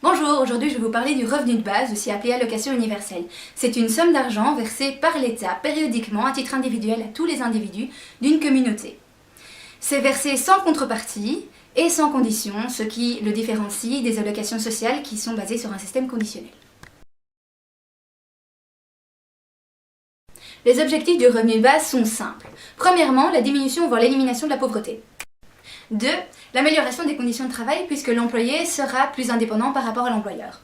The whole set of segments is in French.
Bonjour, aujourd'hui je vais vous parler du revenu de base, aussi appelé allocation universelle. C'est une somme d'argent versée par l'État périodiquement à titre individuel à tous les individus d'une communauté. C'est versé sans contrepartie et sans condition, ce qui le différencie des allocations sociales qui sont basées sur un système conditionnel. Les objectifs du revenu de base sont simples. Premièrement, la diminution voire l'élimination de la pauvreté. 2. L'amélioration des conditions de travail puisque l'employé sera plus indépendant par rapport à l'employeur.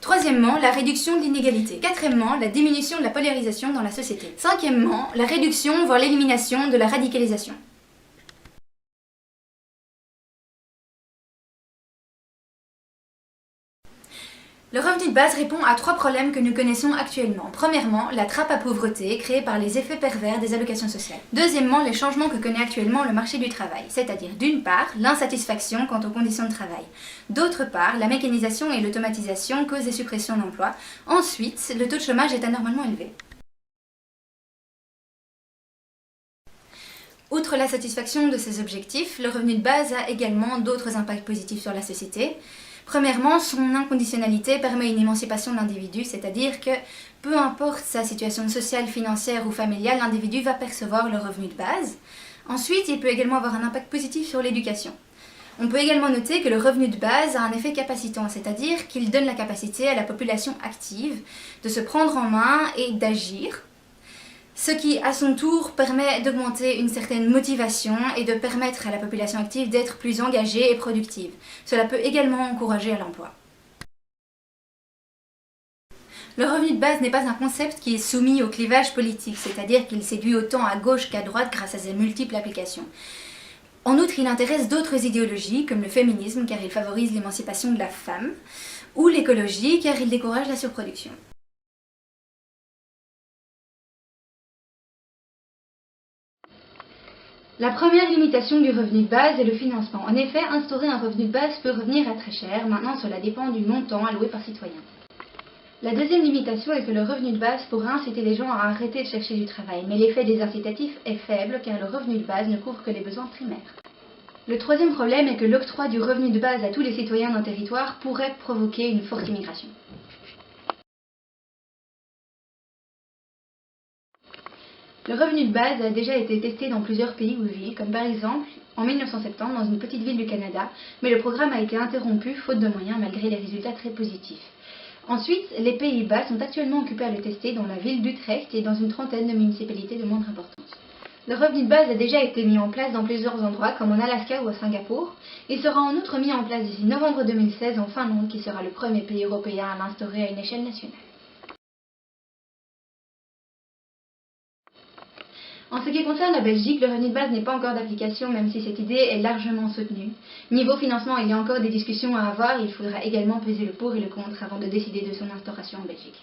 Troisièmement, la réduction de l'inégalité. Quatrièmement, la diminution de la polarisation dans la société. Cinquièmement, la réduction voire l'élimination de la radicalisation. Le revenu de base répond à 3 problèmes que nous connaissons actuellement. Premièrement, la trappe à pauvreté créée par les effets pervers des allocations sociales. Deuxièmement, les changements que connaît actuellement le marché du travail, c'est-à-dire d'une part, l'insatisfaction quant aux conditions de travail. D'autre part, la mécanisation et l'automatisation causent des suppressions d'emplois. Ensuite, le taux de chômage est anormalement élevé. Outre la satisfaction de ces objectifs, le revenu de base a également d'autres impacts positifs sur la société. Premièrement, son inconditionnalité permet une émancipation de l'individu, c'est-à-dire que peu importe sa situation sociale, financière ou familiale, l'individu va percevoir le revenu de base. Ensuite, il peut également avoir un impact positif sur l'éducation. On peut également noter que le revenu de base a un effet capacitant, c'est-à-dire qu'il donne la capacité à la population active de se prendre en main et d'agir, ce qui, à son tour, permet d'augmenter une certaine motivation et de permettre à la population active d'être plus engagée et productive. Cela peut également encourager à l'emploi. Le revenu de base n'est pas un concept qui est soumis au clivage politique, c'est-à-dire qu'il séduit autant à gauche qu'à droite grâce à ses multiples applications. En outre, il intéresse d'autres idéologies, comme le féminisme, car il favorise l'émancipation de la femme, ou l'écologie, car il décourage la surproduction. La première limitation du revenu de base est le financement. En effet, instaurer un revenu de base peut revenir à très cher, maintenant cela dépend du montant alloué par citoyen. La deuxième limitation est que le revenu de base pourra inciter les gens à arrêter de chercher du travail, mais l'effet des incitatifs est faible car le revenu de base ne couvre que les besoins primaires. Le troisième problème est que l'octroi du revenu de base à tous les citoyens d'un territoire pourrait provoquer une forte immigration. Le revenu de base a déjà été testé dans plusieurs pays ou villes, comme par exemple en 1970 dans une petite ville du Canada, mais le programme a été interrompu faute de moyens malgré les résultats très positifs. Ensuite, les Pays-Bas sont actuellement occupés à le tester dans la ville d'Utrecht et dans une trentaine de municipalités de moindre importance. Le revenu de base a déjà été mis en place dans plusieurs endroits, comme en Alaska ou à Singapour. Il sera en outre mis en place d'ici novembre 2016 en Finlande, qui sera le premier pays européen à l'instaurer à une échelle nationale. En ce qui concerne la Belgique, le revenu de base n'est pas encore d'application, même si cette idée est largement soutenue. Niveau financement, il y a encore des discussions à avoir, il faudra également peser le pour et le contre avant de décider de son instauration en Belgique.